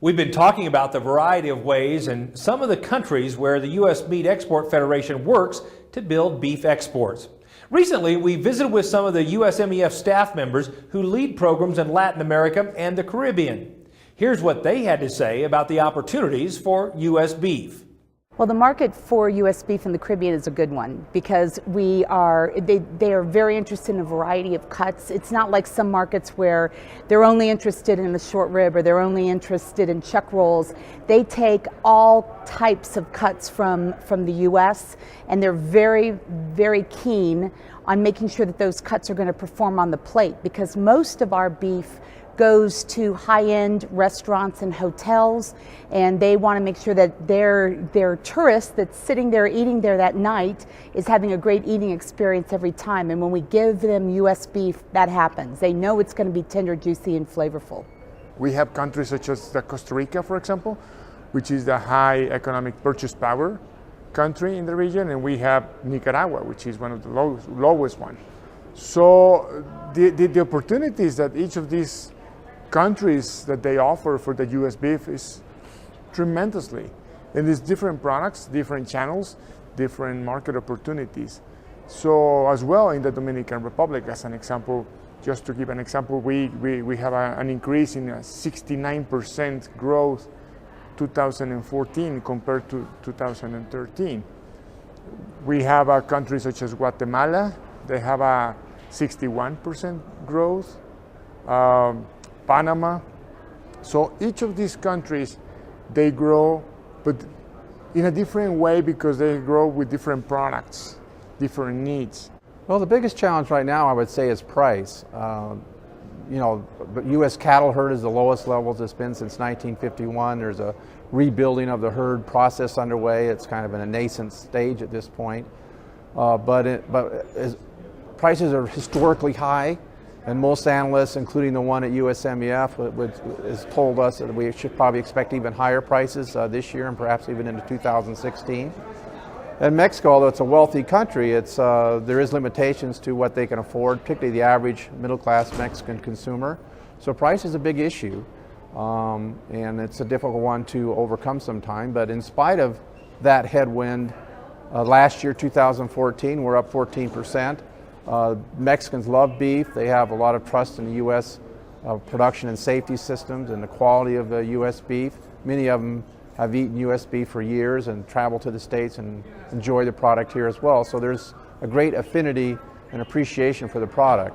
We've been talking about the variety of ways and some of the countries where the U.S. Meat Export Federation works to build beef exports. Recently, we visited with some of the USMEF staff members who lead programs in Latin America and the Caribbean. Here's what they had to say about the opportunities for U.S. beef. Well, the market for U.S. beef in the Caribbean is a good one because they are very interested in a variety of cuts. It's not like some markets where they're only interested in the short rib or they're only interested in chuck rolls. They take all types of cuts from the U.S. and they're very, very keen on making sure that those cuts are going to perform on the plate because most of our beef goes to high-end restaurants and hotels, and they want to make sure that their tourist that's sitting there eating there that night is having a great eating experience every time. And when we give them U.S. beef, that happens. They know it's going to be tender, juicy, and flavorful. We have countries such as Costa Rica, for example, which is the high economic purchase power country in the region, and we have Nicaragua, which is one of the lowest one. So the opportunities that each of these countries that they offer for the U.S. beef is tremendously. And there's different products, different channels, different market opportunities. So as well in the Dominican Republic, as an example, just to give an example, we have an increase in 69% growth 2014 compared to 2013. We have countries such as Guatemala, they have a 61% growth. Panama. So each of these countries, they grow, but in a different way because they grow with different products, different needs. Well, the biggest challenge right now, I would say, is price. The U.S. cattle herd is the lowest levels it's been since 1951. There's a rebuilding of the herd process underway. It's kind of in a nascent stage at this point. Prices are historically high. And most analysts, including the one at USMEF, has told us that we should probably expect even higher prices this year and perhaps even into 2016. And Mexico, although it's a wealthy country, there is limitations to what they can afford, particularly the average middle-class Mexican consumer. So price is a big issue, and it's a difficult one to overcome sometime. But in spite of that headwind, last year, 2014, we're up 14%. Mexicans love beef. They have a lot of trust in the U.S. Production and safety systems and the quality of the U.S. beef. Many of them have eaten U.S. beef for years and travel to the States and enjoy the product here as well. So there's a great affinity and appreciation for the product.